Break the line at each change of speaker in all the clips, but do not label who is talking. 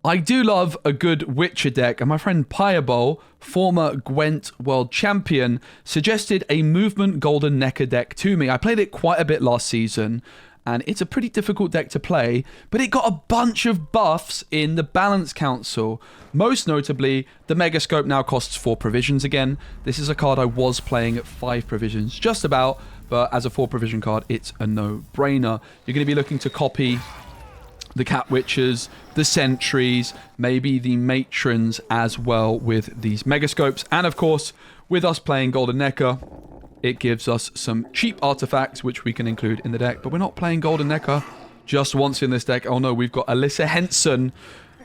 I do love a good Witcher deck, and my friend Pyabol, former Gwent world champion, suggested a movement golden Nekker deck to me. I played it quite a bit last season, and it's a pretty difficult deck to play, but it got a bunch of buffs in the Balance Council. Most notably, the Megascope now costs 4 provisions again. This is a card I was playing at 5 provisions, just about, but as a 4 provision card, it's a no-brainer. You're going to be looking to copy the Cat Witchers, the Sentries, maybe the Matrons as well with these Megascopes. And of course, with us playing Golden Nekker, it gives us some cheap artifacts which we can include in the deck. But we're not playing Golden Nekker just once in this deck. Oh no, we've got Alyssa Henson.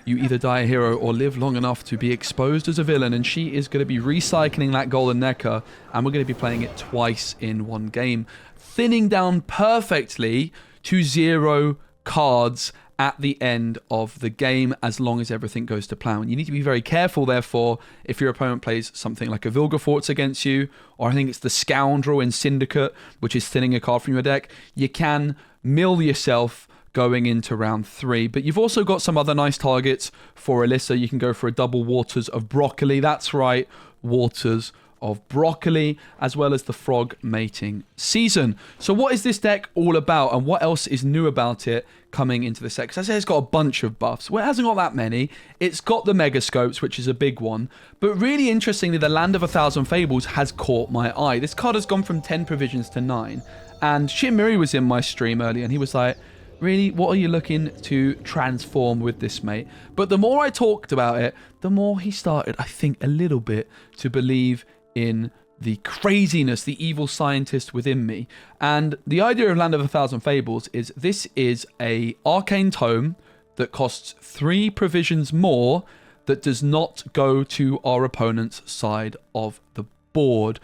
You either die a hero or live long enough to be exposed as a villain, and she is going to be recycling that Golden Nekker, and we're going to be playing it twice in one game, thinning down perfectly to 0 cards at the end of the game, as long as everything goes to plan. And you need to be very careful, therefore, if your opponent plays something like a Vilgefortz against you, or I think it's the Scoundrel in Syndicate, which is thinning a card from your deck, you can mill yourself going into round 3. But you've also got some other nice targets for Alyssa. You can go for a double Waters of Broccoli. That's right, Waters of Broccoli, as well as the Frog Mating Season. So what is this deck all about, and what else is new about it coming into the set? Because I say it's got a bunch of buffs. Well, it hasn't got that many. It's got the Megascopes, which is a big one. But really interestingly, the Land of a Thousand Fables has caught my eye. This card has gone from 10 provisions to 9. And Shimiri was in my stream earlier, and he was like, really, what are you looking to transform with this, mate? But the more I talked about it, the more he started, I think, a little bit to believe in the craziness, the evil scientist within me. And the idea of Land of a Thousand Fables is this is a arcane tome that costs 3 provisions more, that does not go to our opponent's side of the board.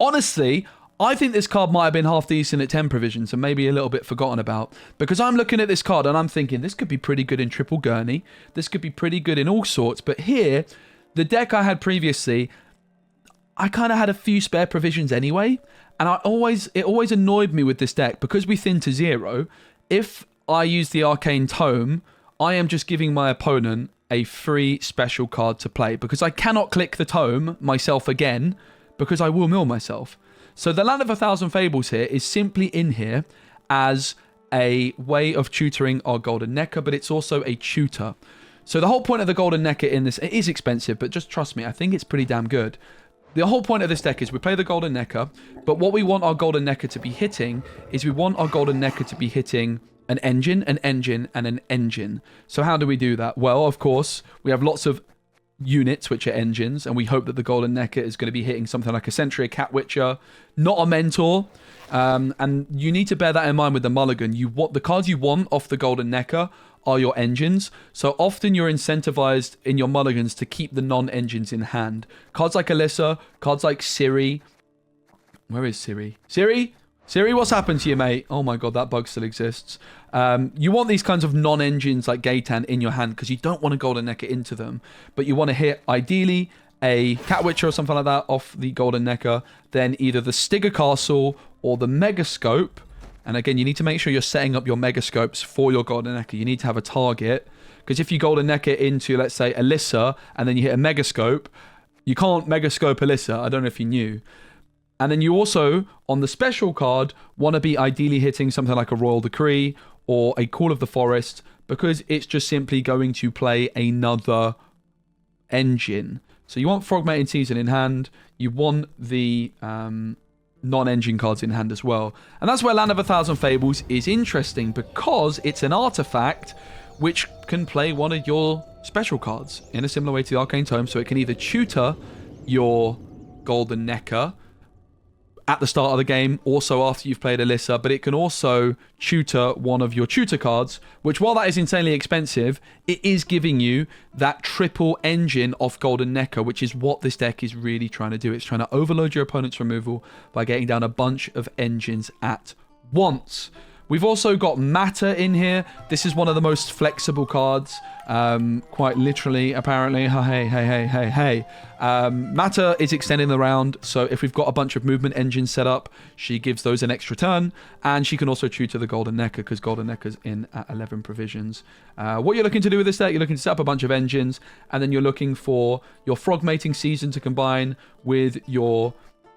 Honestly, I think this card might have been half decent at 10 provisions and maybe a little bit forgotten about, because I'm looking at this card and I'm thinking this could be pretty good in Triple Gurney, this could be pretty good in all sorts, but here, the deck I had previously, I kind of had a few spare provisions anyway, and it always annoyed me with this deck, because we thin to 0, if I use the Arcane Tome, I am just giving my opponent a free special card to play, because I cannot click the Tome myself again, because I will mill myself. So the Land of a Thousand Fables here is simply in here as a way of tutoring our Golden Nekker, but it's also a tutor. So the whole point of the Golden Nekker in this, it is expensive, but just trust me, I think it's pretty damn good. The whole point of this deck is we play the Golden Nekker, but what we want our Golden Nekker to be hitting is we want our Golden Nekker to be hitting an engine, and an engine. So how do we do that? Well, of course, we have lots of units which are engines, and we hope that the Golden Nekker is going to be hitting something like a Sentry, a Cat Witcher, not a Mentor. And you need to bear that in mind with the mulligan. The cards you want off the Golden Nekker are your engines. So often you're incentivized in your mulligans to keep the non-engines in hand. Cards like Alyssa, cards like Ciri. Where is Ciri? Ciri, what's happened to you, mate? Oh my god, that bug still exists. You want these kinds of non-engines like Gaitan in your hand, because you don't want a Golden Nekker into them. But you want to hit, ideally, a Cat Witcher or something like that off the Golden Nekker. Then either the Stigger Castle or the Megascope. And again, you need to make sure you're setting up your Megascopes for your Golden Nekker. You need to have a target. Because if you Golden Nekker into, let's say, Alyssa, and then you hit a Megascope, you can't Megascope Alyssa. I don't know if you knew. And then you also, on the special card, want to be ideally hitting something like a Royal Decree or a Call of the Forest, because it's just simply going to play another engine. So you want Frog Mating Season in hand. You want the non-engine cards in hand as well. And that's where Land of a Thousand Fables is interesting, because it's an artifact which can play one of your special cards in a similar way to the Arcane Tome. So it can either tutor your Golden Nekker at the start of the game, also after you've played Alyssa, but it can also tutor one of your tutor cards, which, while that is insanely expensive, it is giving you that triple engine off Golden Nekker, which is what this deck is really trying to do. It's trying to overload your opponent's removal by getting down a bunch of engines at once. We've also got Matter in here. This is one of the most flexible cards, quite literally, apparently. Hey. Matter is extending the round, so if we've got a bunch of movement engines set up, she gives those an extra turn, and she can also tutor the Golden Nekker, because Golden Nekker's in at 11 provisions. What you're looking to do with this deck, you're looking to set up a bunch of engines, and then you're looking for your Frog Mating Season to combine with your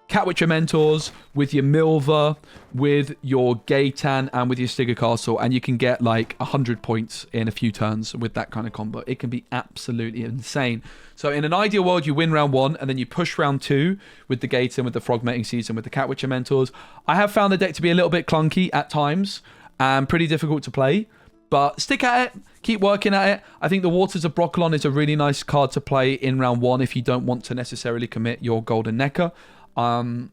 Catwitcher Mentors, with your Milva, with your Gaitan, and with your Scoia'tael, and you can get like 100 points in a few turns with that kind of combo. It can be absolutely insane. So in an ideal world, you win round 1, and then you push round 2 with the Gaitan, with the Frog Mating Season, with the Catwitcher Mentors. I have found the deck to be a little bit clunky at times, and pretty difficult to play. But stick at it, keep working at it. I think the Waters of Broccolon is a really nice card to play in round 1 if you don't want to necessarily commit your Golden Nekker.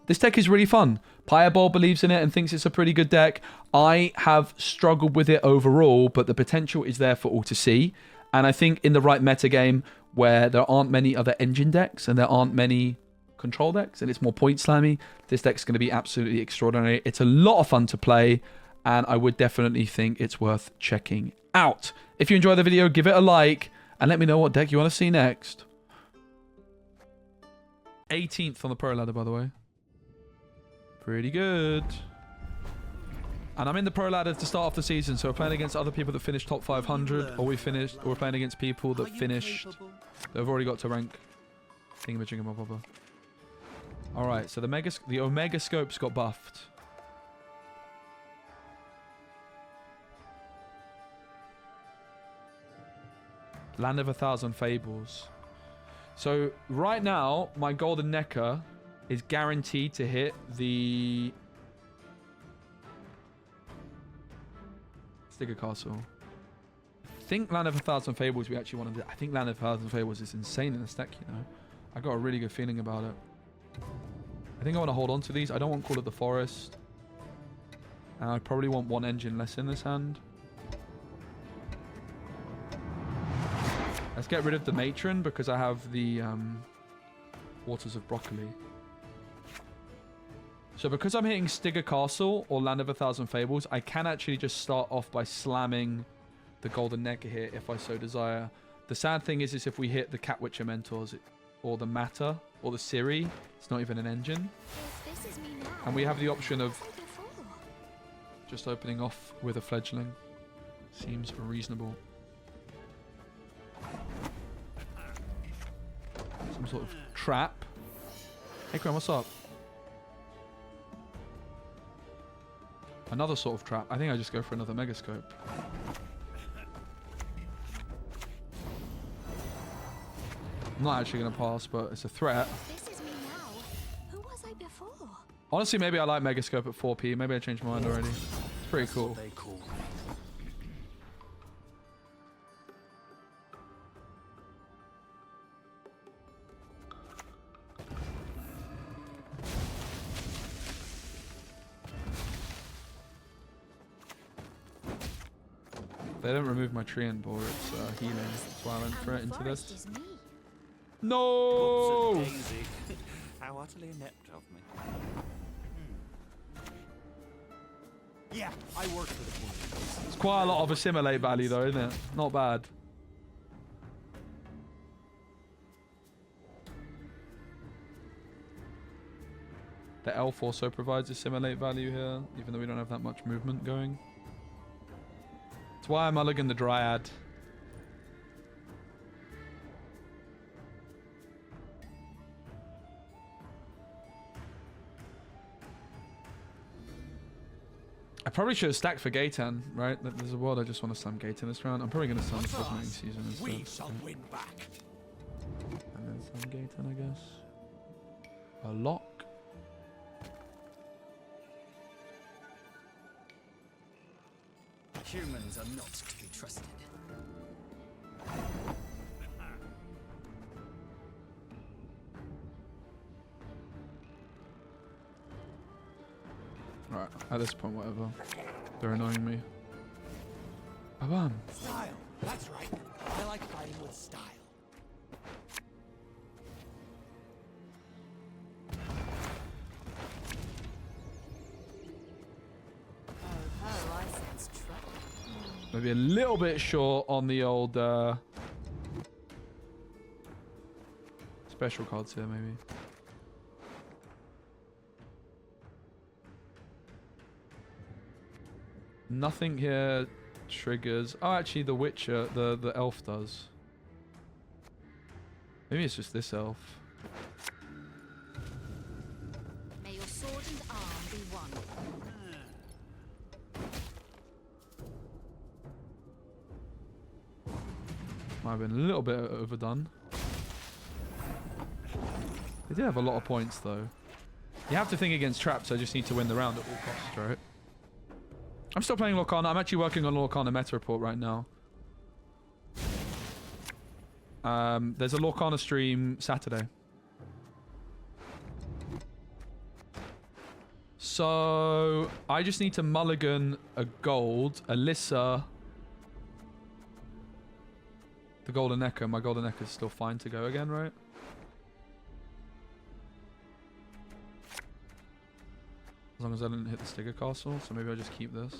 This deck is really fun. Piebol believes in it and thinks it's a pretty good deck. I have struggled with it overall, but the potential is there for all to see. And I think in the right metagame, where there aren't many other engine decks and there aren't many control decks, and it's more point slammy, this deck's going to be absolutely extraordinary. It's a lot of fun to play, and I would definitely think it's worth checking out. If you enjoyed the video, give it a like, and let me know what deck you want to see next. 18th on the pro ladder, by the way. Pretty good. And I'm in the pro ladder to start off the season, so we're playing against other people that finished top 500, or we're playing against people that finished, that have already got to rank thingamajiggamabobber. Alright, so the Omega Scopes got buffed. Land of 1,000 Fables. So right now, my Golden Nekker is guaranteed to hit the Scoia'tael. I think Land of 1,000 Fables we actually want to do. I think Land of 1,000 Fables is insane in the stack, you know. I got a really good feeling about it. I think I want to hold on to these. I don't want Call of the Forest. And I probably want one engine less in this hand. Let's get rid of the Matron because I have the Waters of Broccoli. So because I'm hitting Scoia'tael or Land of 1,000 Fables, I can actually just start off by slamming the Golden Nekker here if I so desire. The sad thing is if we hit the Catwitcher Mentors or the Matter or the Ciri, it's not even an engine. And we have the option of just opening off with a Fledgling. Seems reasonable. Some sort of trap. Hey, Chrome, what's up? Another sort of trap. I think I just go for another Megascope. I'm not actually going to pass, but it's a threat.
This is me now. Who was I before?
Honestly, maybe I like Megascope at 4p. Maybe I changed my mind already. It's pretty cool. They don't remove my Treant Bore, it's healing. That's why I went for it into this. No!
How utterly inept of me. Yeah, I work for the police.
It's quite a lot of assimilate value though, isn't it? Not bad. The elf also provides assimilate value here, even though we don't have that much movement going. That's why I mulligan the Dryad. I probably should have stacked for Gaitan, right? There's a world I just want to slam Gaitan this round. I'm probably going to slam Frog Mating Season instead.
We shall win back.
And then slam Gaitan, I guess. A lock.
Humans are not to be trusted.
Right, at this point, whatever. They're annoying me. Bam.
Style. That's right. I like fighting with style.
Oh, I
Maybe a little bit short on the old special cards here, maybe. Nothing here triggers. Oh, actually, the Witcher, the elf does. Maybe it's just this elf.
May your sword and arm be one.
Might have been a little bit overdone. They did have a lot of points, though. You have to think against traps, so I just need to win the round at all costs, right? I'm still playing Lorcana. I'm actually working on Lorcana meta report right now. There's a Lorcana stream Saturday. So, I just need to mulligan a gold, Alyssa, the golden Nekker. My golden Nekker is still fine to go again, right? As long as I didn't hit the Sticker Castle, so maybe I'll just keep this.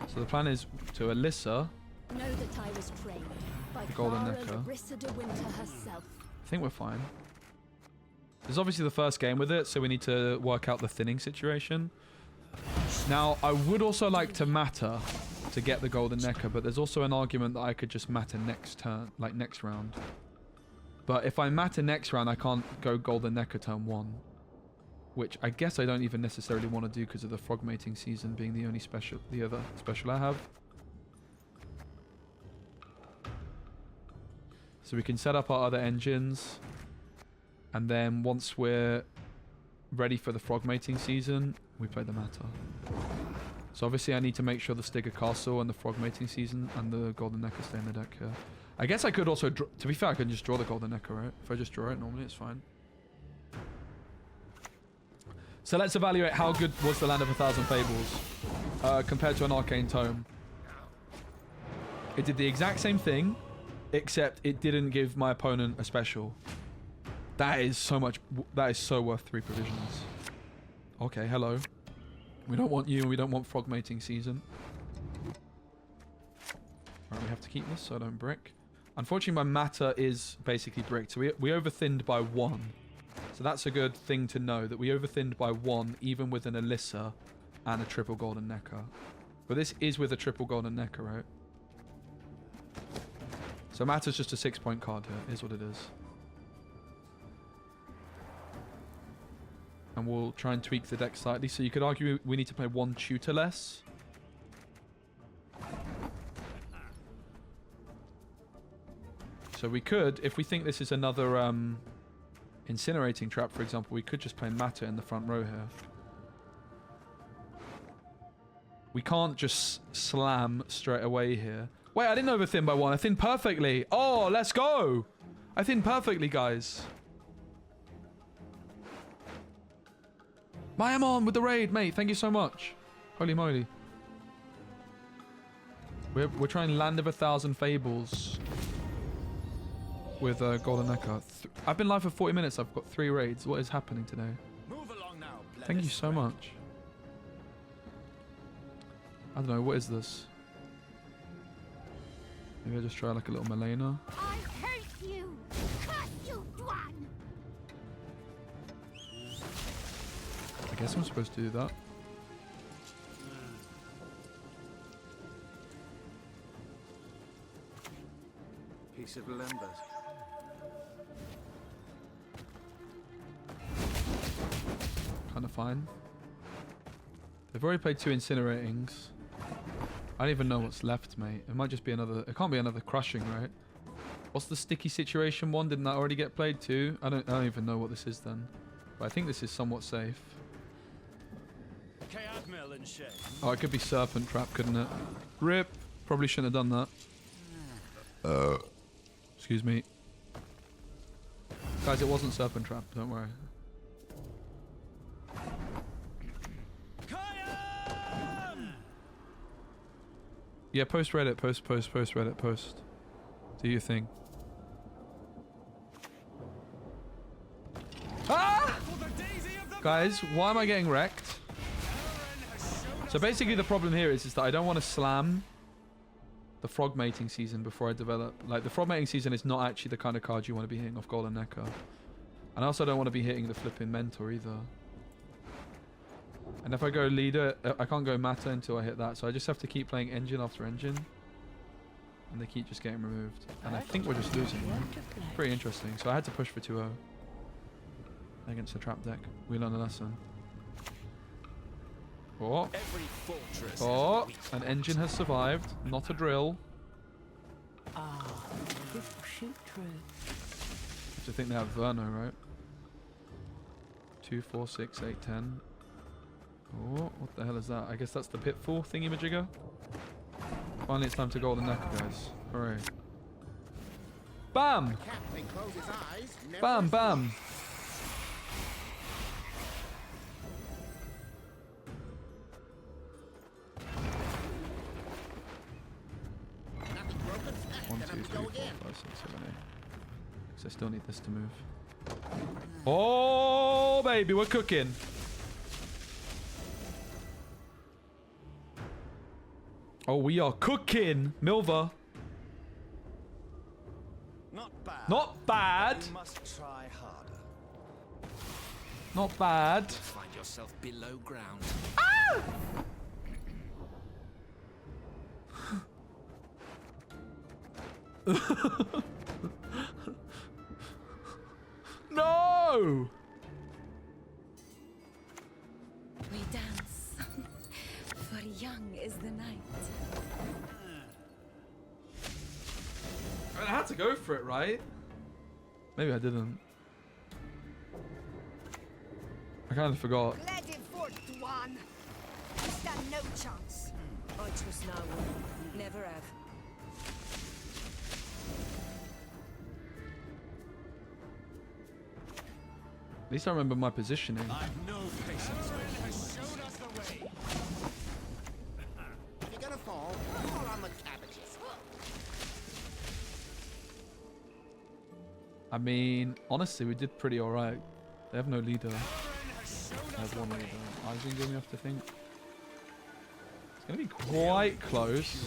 So the plan is to Alyssa.
Know that I was trained by
The golden
Clara
Nekker.
Larissa de Winter herself.
I think we're fine. This is obviously the first game with it, so we need to work out the thinning situation. Now, I would also like to matter to get the golden Nekker, but there's also an argument that I could just matter next turn, like next round. But if I matter next round, I can't go golden Nekker turn 1. Which I guess I don't even necessarily want to do because of the frog mating season being the only special, the other special I have. So we can set up our other engines. And then once we're ready for the frog mating season, we play the matter. So obviously I need to make sure the Sticker Castle and the frog mating season and the golden Nekker stay in the deck here. I guess I could also draw, to be fair, I can just draw the golden Nekker, right? If I just draw it normally, it's fine. So let's evaluate how good was the Land of 1,000 Fables compared to an Arcane Tome. It did the exact same thing, except it didn't give my opponent a special. That is so much, that is so worth 3 provisions. Okay, hello. We don't want you, and we don't want frog mating season. Right, we have to keep this so I don't brick. Unfortunately, my matter is basically bricked. So we overthinned by 1. So that's a good thing to know, that we overthinned by 1, even with an Alyssa and a triple golden Nekker. But this is with a triple golden Nekker, right? So matter's just a 6-point card here, is what it is. And we'll try and tweak the deck slightly. So you could argue we need to play 1 tutor less. So we could, if we think this is another incinerating trap, for example, we could just play matter in the front row here. We can't just slam straight away here. Wait, I didn't overthin by 1. I thinned perfectly. Oh, let's go. I thinned perfectly, guys. I am on with the raid, mate. Thank you so much. Holy moly. We're trying Land of 1,000 Fables with Golden Nekker. I've been live for 40 minutes. I've got 3 raids. What is happening today?
Move along now.
Thank you so much. I don't know. What is this? Maybe I'll just try like a little Malena.
I hate you! Curse you, Dwan!
I guess I'm supposed to do that.
Piece of limbers.
Kind of fine. They've already played 2 incineratings. I don't even know what's left, mate. It might just be another... It can't be another crushing, right? What's the sticky situation one? Didn't that already get played too? I don't even know what this is then. But I think this is somewhat safe. Oh, it could be Serpent Trap, couldn't it? RIP. Probably shouldn't have done that. Excuse me. Guys, it wasn't Serpent Trap, don't worry. Yeah, post Reddit, post Reddit, post. Do your thing. Ah!
For the daisy of
Guys, why am I getting wrecked? So basically the problem here is that I don't want to slam the frog mating season before I develop. Like, the frog mating season is not actually the kind of card you want to be hitting off Golden Nekker. And I also don't want to be hitting the flipping mentor either. And if I go leader, I can't go matter until I hit that. So I just have to keep playing engine after engine. And they keep just getting removed. And I think we're just losing. Pretty interesting. So I had to push for 2-0 against the trap deck. We learned a lesson. Oh, an engine has survived. Not a drill.
Shoot true.
I think they have Verno, right? 2, 4, 6, 8, 10. Oh, what the hell is that? I guess that's the pitfall thingy-majigger. Finally, it's time to Golden Nekker, guys. Hooray. Bam! Bam, bam! One, 2, 3, 4, 5, 6, 7, 8. So I still need this to move. Oh, baby, we're cooking. Oh, we are cooking, Milva.
Not bad.
Not bad.
You must try harder.
Not bad.
Find yourself below ground.
No!
We dance, for young is the night.
I had to go for it, right? Maybe I didn't. I kind of forgot.
Let it forth, one. Stand no chance.
I trust no one, never have.
At least I remember my positioning.
I've no patience with you. Showed us the way.
If you're gonna fall, fall on the cabbages.
I mean, honestly, we did pretty alright. They have no leader. They have one leader. Ising going to have to think. It's going to be quite close.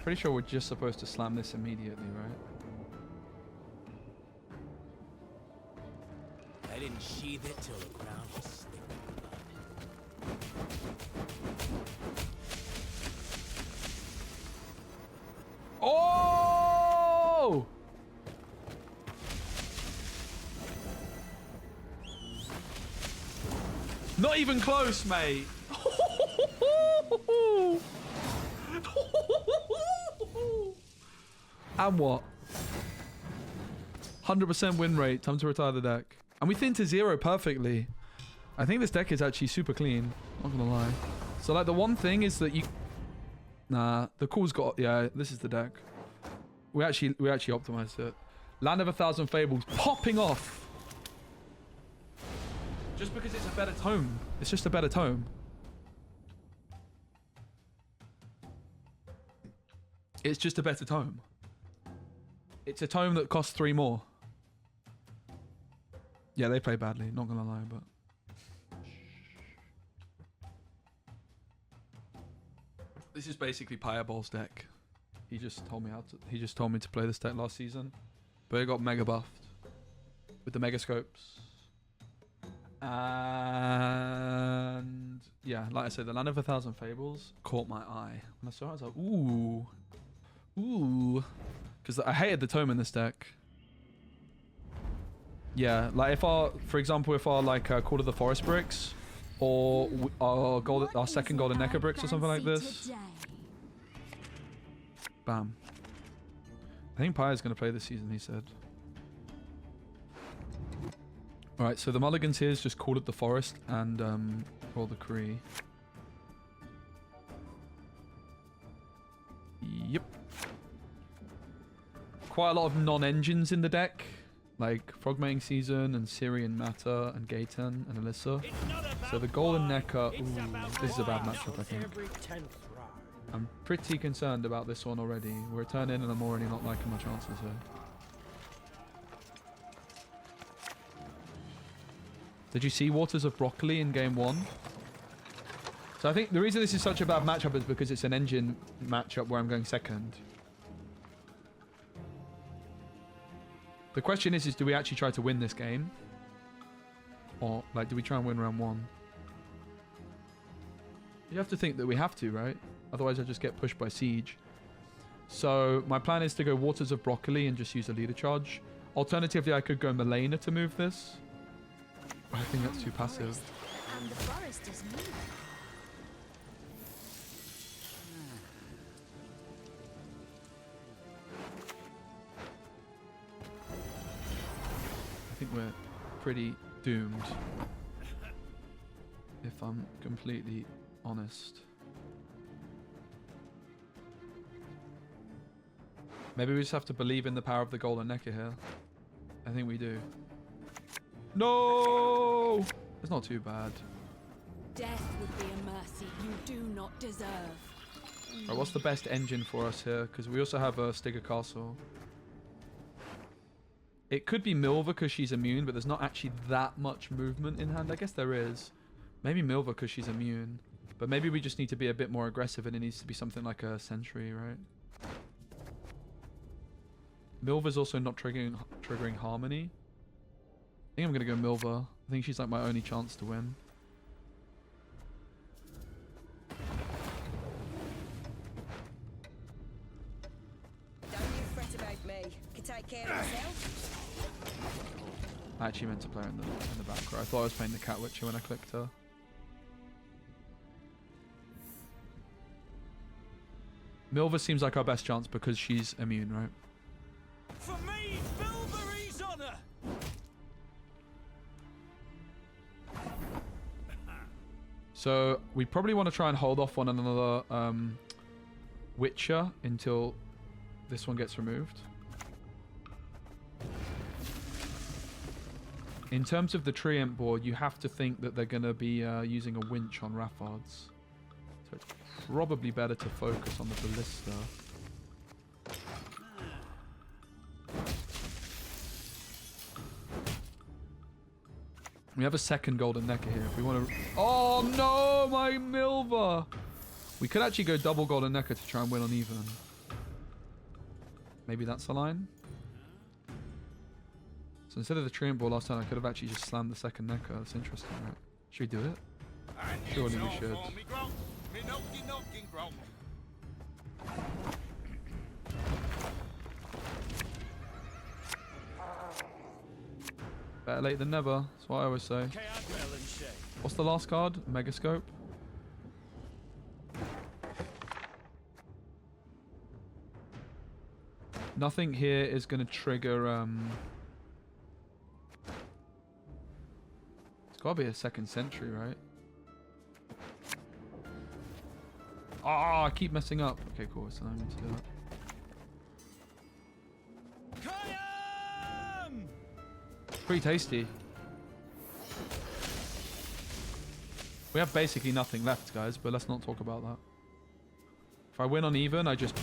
Pretty sure we're just supposed to slam this immediately, right?
I didn't sheathe it till the ground was slick with blood.
Oh! Not even close, mate. And what? 100% win rate. Time to retire the deck. And we thin to 0 perfectly. I think this deck is actually super clean. Not gonna lie. So like the one thing is that you... Nah, the cool's got... Yeah, this is the deck. We actually optimized it. Land of 1,000 Fables popping off. Just because it's a better tome. It's just a better tome. It's just a better tome. It's a tome that costs 3 more. Yeah, they play badly, not gonna lie, but... This is basically Pireball's deck. He just told me to play this deck last season. But it got mega buffed. With the mega scopes. And... yeah, like I said, the Land of 1,000 Fables caught my eye. When I saw it, I was like, ooh. Ooh. Because I hated the tome in this deck. Yeah, like if for example, if our like Call of the Forest bricks, or our second Golden Nekker bricks or something like this. Bam. I think Pyre's going to play this season, he said. Alright, so the mulligans here is just Call it the Forest and roll the Ciri. Yep. Quite a lot of non-engines in the deck. Like Frogmating Season and Ciri and Matter and Gaten and Alyssa. So the Golden Nekker, ooh, this is a bad matchup, I think. I'm pretty concerned about this one already. We're turning and I'm already not liking my chances here. Did you see Waters of Broccoli in game 1? So I think the reason this is such a bad matchup is because it's an engine matchup where I'm going second. The question is do we actually try to win this game? Or, like, do we try and win round 1? You have to think that we have to, right? Otherwise I just get pushed by Siege. So my plan is to go Waters of Broccoli and just use a leader charge. Alternatively, I could go Milena to move this. I think that's too passive.
And the forest is moving.
I think we're pretty doomed. If I'm completely honest. Maybe we just have to believe in the power of the golden Nekker here. I think we do. No! It's not too bad.
Death would be a mercy you do not deserve.
Right, what's the best engine for us here? Because we also have a Stigger Castle. It could be Milva because she's immune, but there's not actually that much movement in hand. I guess there is. Maybe Milva because she's immune. But maybe we just need to be a bit more aggressive and it needs to be something like a Sentry, right? Milva's also not triggering Harmony. I think I'm going to go Milva. I think she's like my only chance to win.
Don't you fret about me. Can take care of yourself.
I actually meant to play her in the back row. I thought I was playing the Cat Witcher when I clicked her. Milva seems like our best chance because she's immune, right?
For me, Bilberry's honor!
So we probably want to try and hold off on another Witcher until this one gets removed. In terms of the Treant board, you have to think that they're going to be using a winch on Raffards. So it's probably better to focus on the Ballista. We have a second golden Nekker here. If we want to... Oh no, my Milva! We could actually go double golden Nekker to try and win on even. Maybe that's the line? So instead of the Treant ball last time, I could have actually just slammed the second Nekker. That's interesting, right? Should we do it? Surely we should. Better late than never. That's what I always say. What's the last card? Megascope. Nothing here is going to trigger... It's got to be a second Sentry, right? Ah, I keep messing up. Okay, cool. So I need to do that. Pretty tasty. We have basically nothing left, guys, but let's not talk about that. If I win on even, I just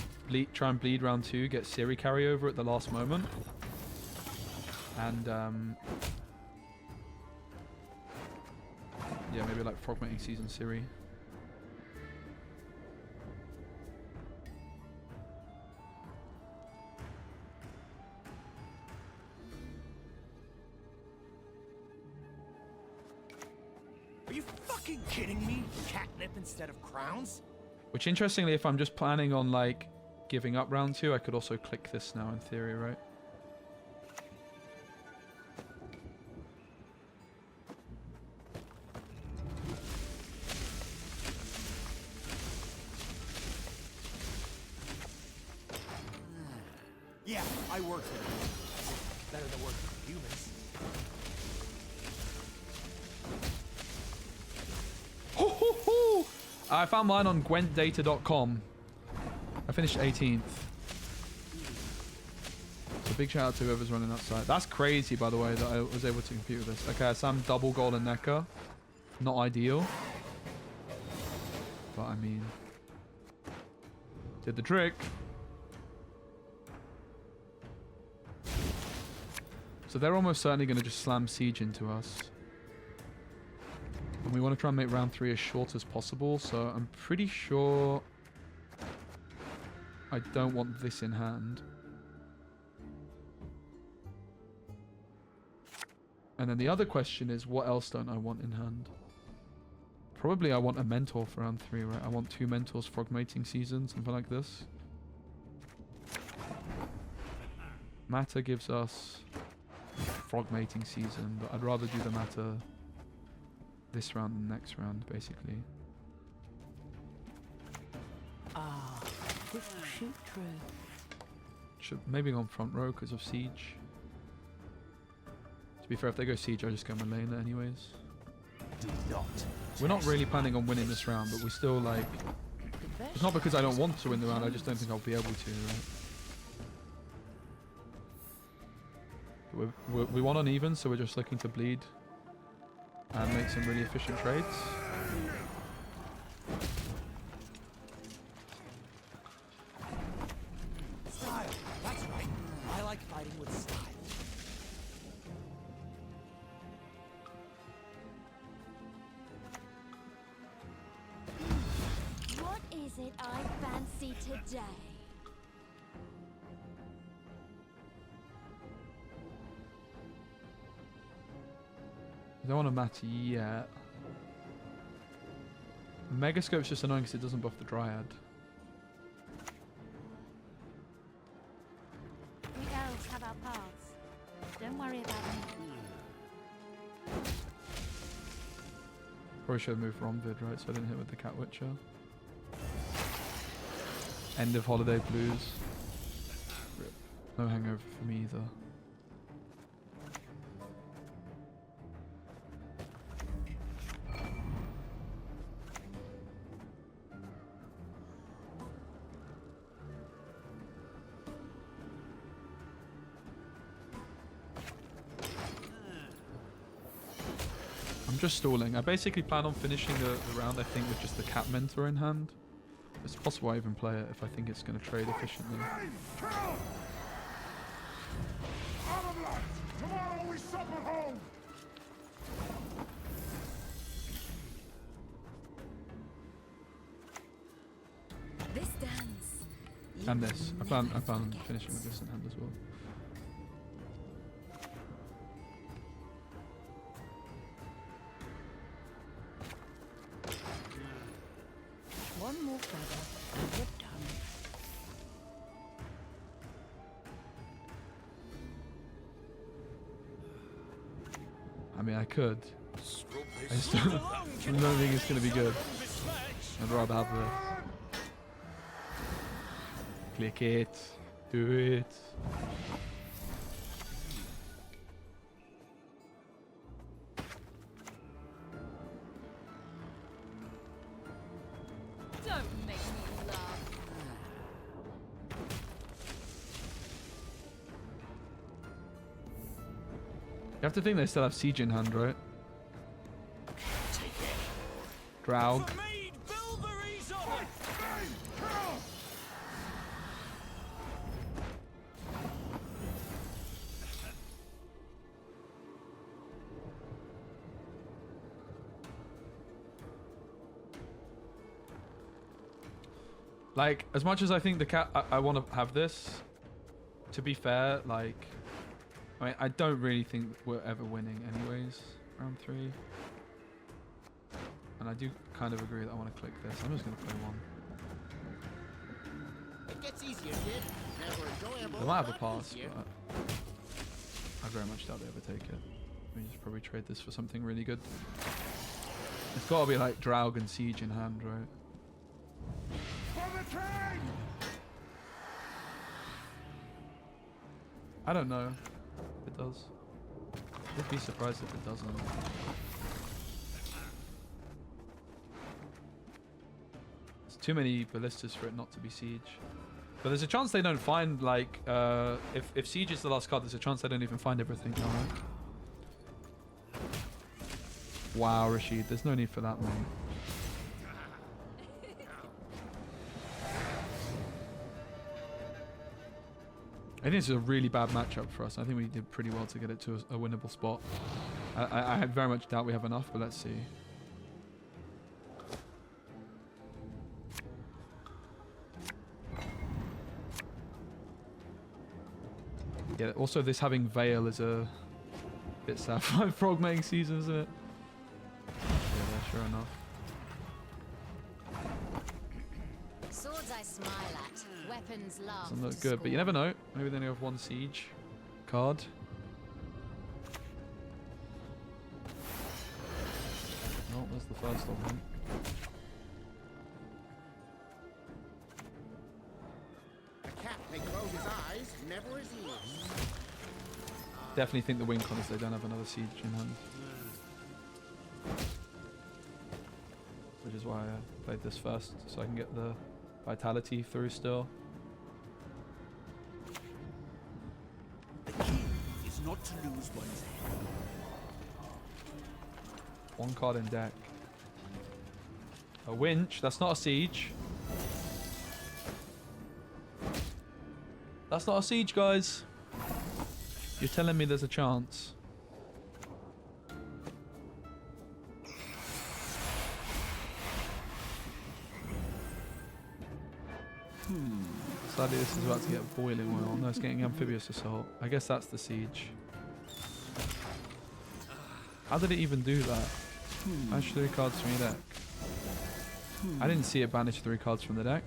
try and bleed round 2, get Ciri carry over at the last moment. And, yeah, maybe like Frogmating Season Ciri.
Are you fucking kidding me? Catnip instead of crowns?
Which, interestingly, if I'm just planning on, like, giving up round 2, I could also click this now in theory, right?
Yeah, I work for it. Better than working for humans.
I found mine on gwentdata.com. I finished 18th. So big shout out to whoever's running that site. That's crazy, by the way, that I was able to compete with this. Okay, so I'm double golden Nekker. Not ideal. But I mean... did the trick. So they're almost certainly going to just slam siege into us. And we want to try and make round 3 as short as possible, so I'm pretty sure I don't want this in hand. And then the other question is, what else don't I want in hand? Probably I want a mentor for round 3, right? I want 2 mentors, frog mating season, something like this. Matter gives us frog mating season, but I'd rather do the matter this round than next round, basically.
This will shoot true.
Should maybe go on front row because of siege. To be fair, if they go siege, I just go Malena anyways. We're not really planning on winning this round, but we still like... It's not because I don't want to win the round, I just don't think I'll be able to, right? We want uneven, so we're just looking to bleed and make some really efficient trades.
Style. That's right. I like fighting with style.
What is it I fancy today?
I don't want to matter yet. Megascope's just annoying because it doesn't buff the Dryad.
We elves have our paths. Don't worry about me.
Probably should have moved Romvid, right? So I didn't hit with the Cat Witcher. End of Holiday Blues. Rip. No hangover for me either. I'm just stalling. I basically plan on finishing the round, I think, with just the Cat Mentor in hand. It's possible I even play it if I think it's going to trade efficiently.
Tomorrow we sup at home.
This dance.
And this. I plan on finishing with this in hand as well.
One more feather and you're done.
I mean, I could. I just don't think it's going to be good. I'd rather have this. Click it. Do it.
Don't make me laugh.
You have to think they still have Siege in hand, right? Draug.
Made Bilberries on it!
Like, as much as I think the cat... I want to have this, to be fair, like... I mean, I don't really think we're ever winning anyways, round 3. And I do kind of agree that I want to click this. I'm just going to play one.
It gets easier, kid. Never enjoyable.
They might have a
but
pass,
easier.
but I very much doubt they ever take it. We just probably trade this for something really good. It's got to be like Draug and Siege in hand, right?
For the train!
I don't know if it does. I'd be surprised if it doesn't. There's too many ballistas for it not to be Siege. But there's a chance they don't find, like, if Siege is the last card, there's a chance they don't even find everything now, right? Wow, Rashid, there's no need for that, mate. I think this is a really bad matchup for us. I think we did pretty well to get it to a winnable spot. I very much doubt we have enough, but let's see. Yeah, also this having Veil is a bit sad for my frog mating season, isn't it? Yeah, sure enough.
Swords I smile at, weapons laugh.
Doesn't look
to
good, but you
scorn.
never know. Maybe they only have one siege card. Oh, there's the first of them.
A cat may close his eyes, never his ears.
Definitely think the win con is they don't have another siege in hand. Which is why I played this first, so I can get the vitality through still.
The key is not to lose one's head.
One card in deck. A winch, that's not a siege. That's not a siege, guys. You're telling me there's a chance. Sadly, this is about to get boiling oil. No, it's getting amphibious assault. I guess that's the siege. How did it even do that? Banish 3 cards from your deck. I didn't see it banish 3 cards from the deck.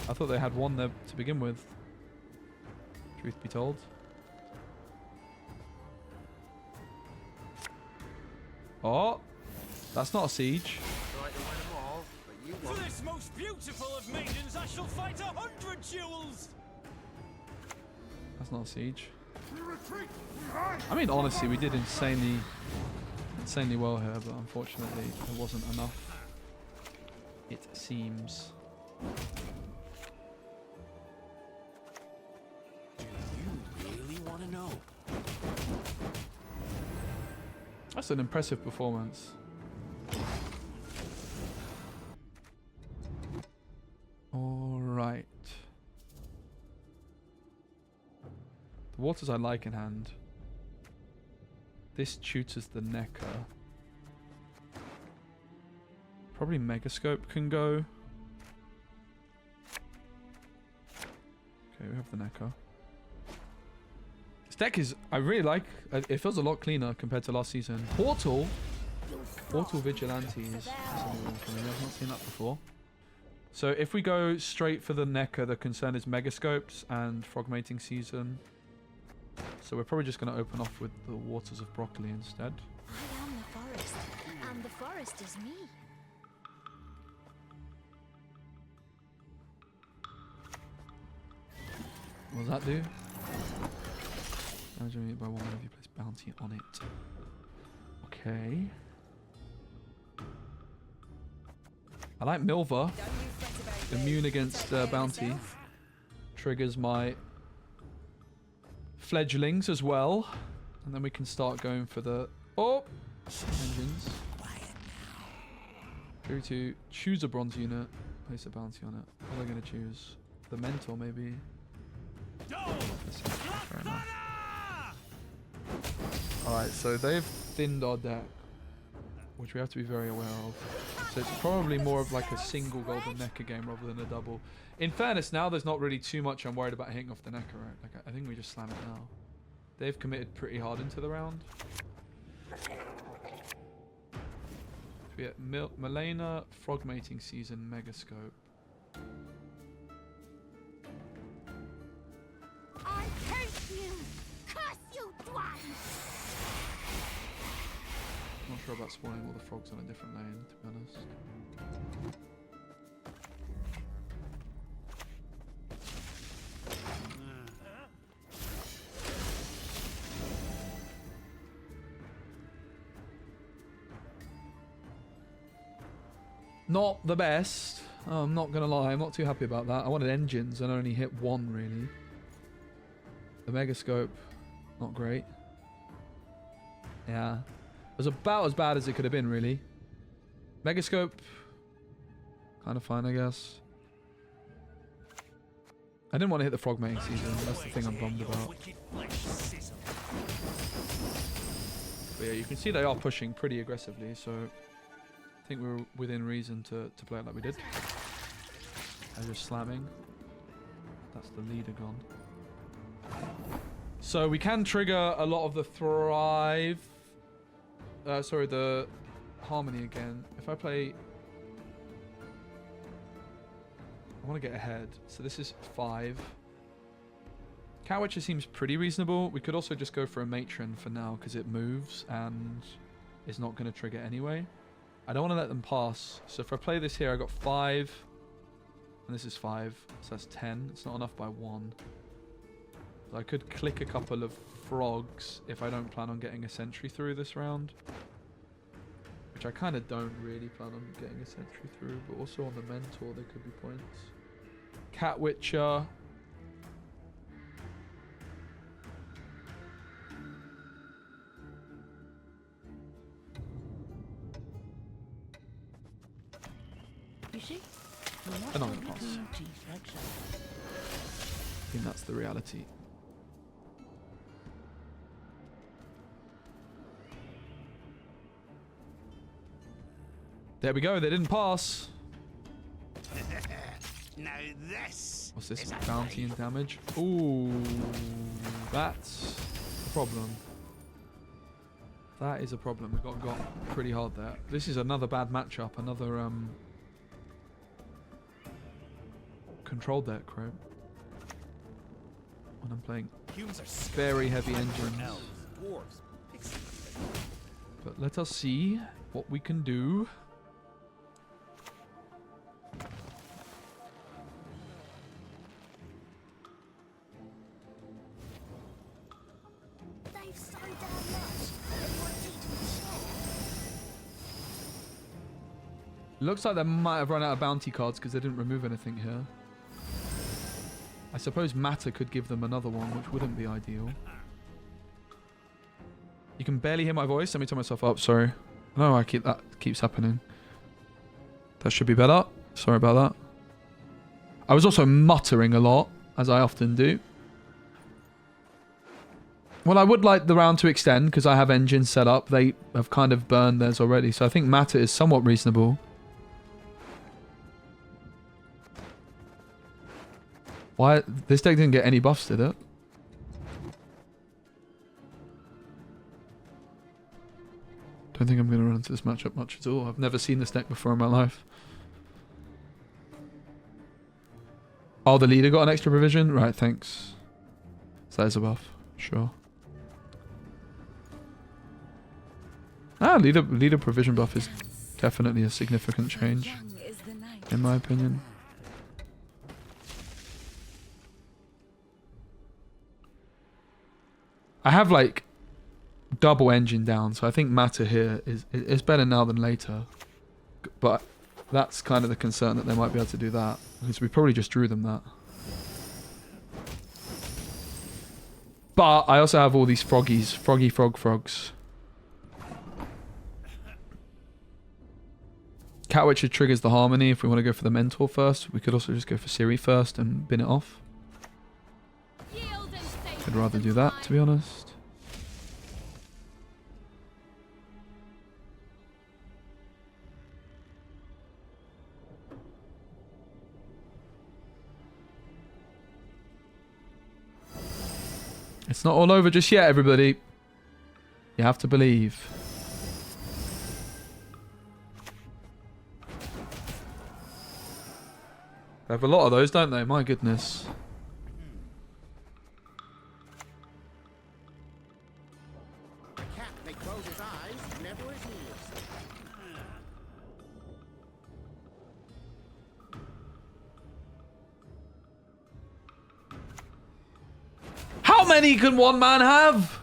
I thought they had one there to begin with. Truth be told. Oh, that's not a siege.
Try to win them all, but you
For
won't.
this most beautiful of maidens, I shall fight 100 duels!
That's not a siege.
We retreat! We hide!
I mean, honestly, we did insanely well here, but unfortunately, there wasn't enough. It seems.
Do you really want to know?
That's an impressive performance. All right. The waters I like in hand. This tutors the Nekker. Probably Megascope can go. Okay, we have the Nekker. This deck is, I really like, it feels a lot cleaner compared to last season. Portal Vigilante is something new for me. I've not seen that before. So if we go straight for the Nekker, the concern is Megascopes and frog mating season. So we're probably just going to open off with the Waters of Broccoli instead.
I am the forest, and the forest is me.
What does that do? Damage unit by one whenever you place bounty on it. Okay. I like Milva. Immune against bounty. Triggers my fledglings as well. And then we can start going for the... Oh! Engines. Go to choose a bronze unit. Place a bounty on it. What are they going to choose? The Mentor, maybe? Fair enough. Alright, so they've thinned our deck, which we have to be very aware of. So it's probably more of like a single golden Nekker game rather than a double. In fairness, now there's not really too much I'm worried about hitting off the Nekker, right? Like, I think we just slam it now. They've committed pretty hard into the round. So we get Milena, Frog Mating Season, Megascope.
I hate you! Curse you, Dwan!
Not sure about spawning all the frogs on a different lane, to be honest. Not the best. Oh, I'm not going to lie. I'm not too happy about that. I wanted engines and I only hit one, really. The Megascope, not great. Yeah. It was about as bad as it could have been, really. Megascope, kind of fine, I guess. I didn't want to hit the frog mating season. That's the thing I'm bummed about. But yeah, you can see they are pushing pretty aggressively, so I think we were within reason to play it like we did. They're just slamming. That's the leader gone. So we can trigger a lot of the thrive. Sorry, the harmony again. If I play... I want to get ahead. So this is 5. Cat Witcher seems pretty reasonable. We could also just go for a matron for now because it moves and is not going to trigger anyway. I don't want to let them pass. So if I play this here, I got 5. And this is 5. So that's 10. It's not enough by 1. So I could click a couple of frogs if I don't plan on getting a sentry through this round. Which I kind of don't really plan on getting a sentry through. But also on the mentor there could be points. Cat Witcher. And I'm gonna pass. I think that's the reality. There we go, they didn't pass.
Now this.
What's this? Bounty and damage. Ooh, that's a problem. That is a problem. We got pretty hard there. This is another bad matchup. Another control deck, right? When I'm playing very heavy engines. But let us see what we can do.
They've so damn much. They want it to share.
Looks like they might have run out of bounty cards because they didn't remove anything here. I suppose Matter could give them another one, which wouldn't be ideal. You can barely hear my voice. Let me turn myself up. Sorry. No, that keeps happening. That should be better. Sorry about that. I was also muttering a lot, as I often do. Well, I would like the round to extend because I have engines set up. They have kind of burned theirs already, so I think Matter is somewhat reasonable. Why? This deck didn't get any buffs, did it? Don't think I'm going to run into this matchup much at all. I've never seen this deck before in my life. Oh, the leader got an extra provision? Right, thanks. So that is a buff. Sure. Ah, leader provision buff is definitely a significant change, in my opinion. I have like double engine down, so I think Matter here is better now than later. But that's kind of the concern, that they might be able to do that, because we probably just drew them that. But I also have all these froggies, frogs. Cat Witcher triggers the harmony. If we want to go for the mentor first, we could also just go for Ciri first and bin it off. I'd rather do that, to be honest. It's not all over just yet, everybody. You have to believe. They have a lot of those, don't they? My goodness.
A cat may close his eyes, never his ears.
How many can one man have?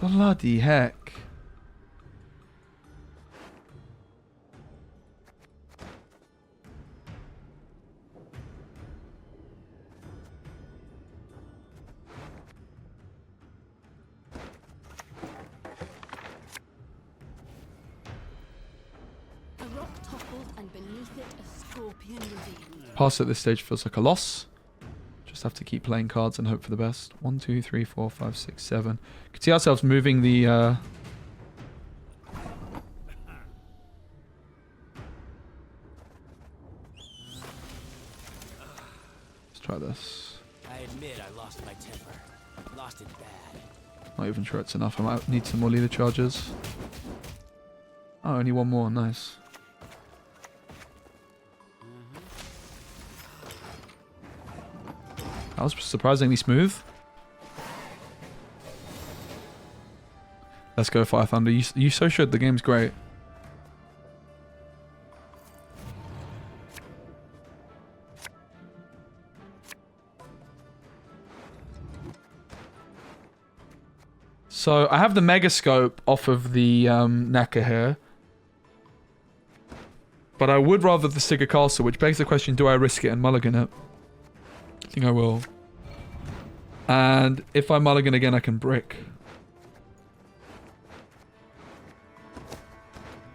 Bloody heck. Pass at this stage feels like a loss. Just have to keep playing cards and hope for the best. 1, 2, 3, 4, 5, 6, 7. Could see ourselves moving the... Let's try this.
I admit I lost my temper. Lost it bad.
Not even sure it's enough. I might need some more leader charges. Oh, only one more. Nice. That was surprisingly smooth. Let's go, Fire Thunder. You so should. The game's great. So I have the Mega Scope off of the Nekker here. But I would rather the Scoia'tael, which begs the question, do I risk it and mulligan it? I think I will. And if I mulligan again, I can brick.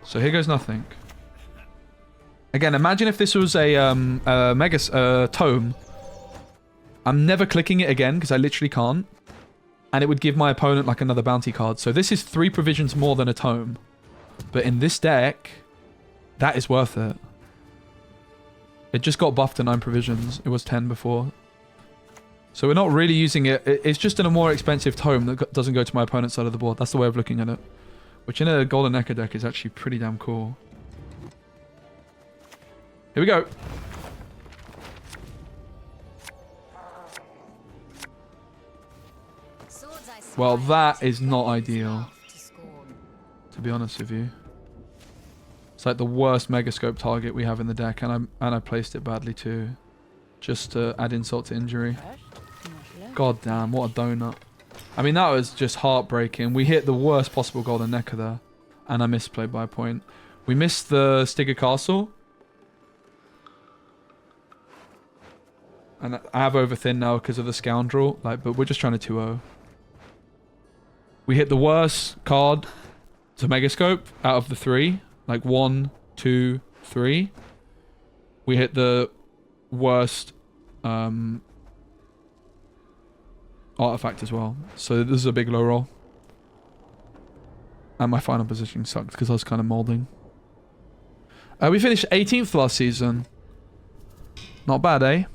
So here goes nothing. Again, imagine if this was a tome. I'm never clicking it again because I literally can't. And it would give my opponent like another bounty card. So this is 3 provisions more than a tome. But in this deck, that is worth it. It just got buffed to 9 provisions. It was 10 before. So we're not really using it. It's just in a more expensive tome that doesn't go to my opponent's side of the board. That's the way of looking at it. Which in a Golden Nekker deck is actually pretty damn cool. Here we go. Well, that is not ideal, to be honest with you. It's like the worst Megascope target we have in the deck, and I placed it badly too, just to add insult to injury. God damn, what a donut. I mean, that was just heartbreaking. We hit the worst possible Golden Nekker there, and I misplayed by a point. We missed the Scoia'tael. And I have overthin now because of the Scoundrel, but we're just trying to 2-0. We hit the worst card to Megascope out of the 3. Like 1, 2, 3. We hit the worst artifact as well. So this is a big low roll. And my final positioning sucked because I was kind of molding. We finished 18th last season. Not bad, eh?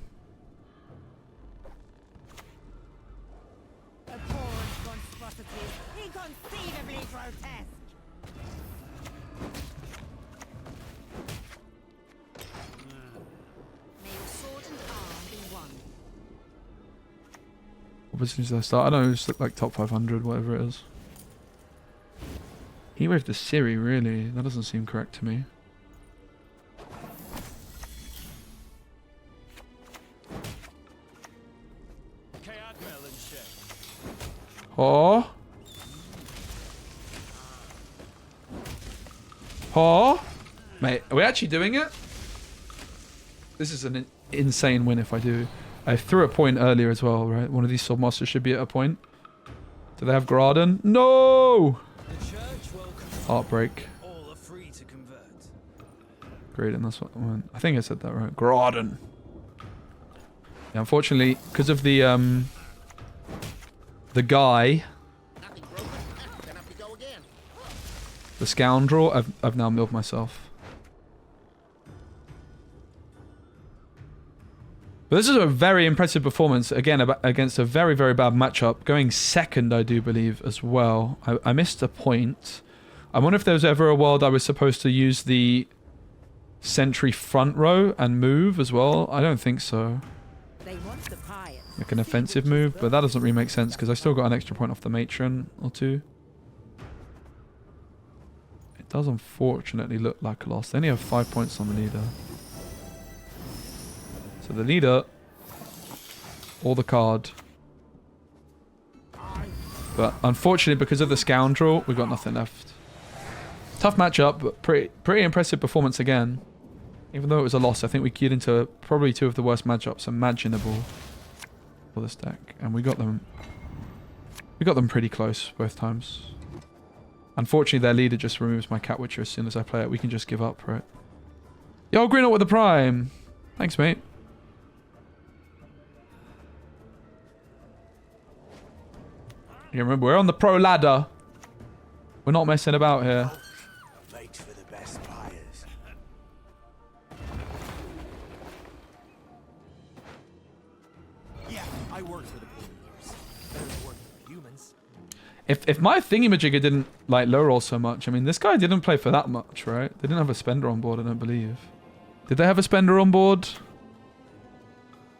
What positions did I start? I don't know, just like top 500, whatever it is. He waved the Ciri, really? That doesn't seem correct to me. Oh. Oh. Mate, are we actually doing it? This is an insane win if I do. I threw a point earlier as well, right? One of these Swordmasters should be at a point. Do they have Graden? No! Heartbreak. Great, and that's what I meant. I think I said that right. Graden. Yeah, unfortunately, because of the guy, the Scoundrel, I've now milled myself. But this is a very impressive performance, again, against a very, very bad matchup. Going second, I do believe, as well. I missed a point. I wonder if there was ever a world I was supposed to use the sentry front row and move as well. I don't think so. Like an offensive move, but that doesn't really make sense because I still got an extra point off the matron or 2. It does unfortunately look like a loss. They only have 5 points on the leader. So the leader, or the card. But unfortunately, because of the Scoundrel, we've got nothing left. Tough matchup, but pretty impressive performance again. Even though it was a loss, I think we keyed into probably 2 of the worst matchups imaginable for this deck. And we got them pretty close both times. Unfortunately, their leader just removes my Cat Witcher as soon as I play it. We can just give up, right? Yo, green up with the Prime. Thanks, mate. You remember, we're on the pro ladder. We're not messing about here.
Make for the best buyers.
Yeah,
I worked for the Warriors. Better than working for humans.
If my thingamajigger didn't like low roll so much, I mean, this guy didn't play for that much, right? They didn't have a spender on board, I don't believe. Did they have a spender on board?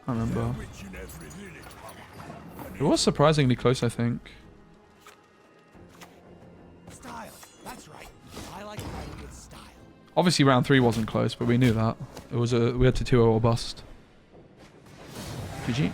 I don't remember. It was surprisingly close, I think.
Style. That's right. I like playing with style.
Obviously, round 3 wasn't close, but we knew that. It was we had to 2-0 or bust. GG.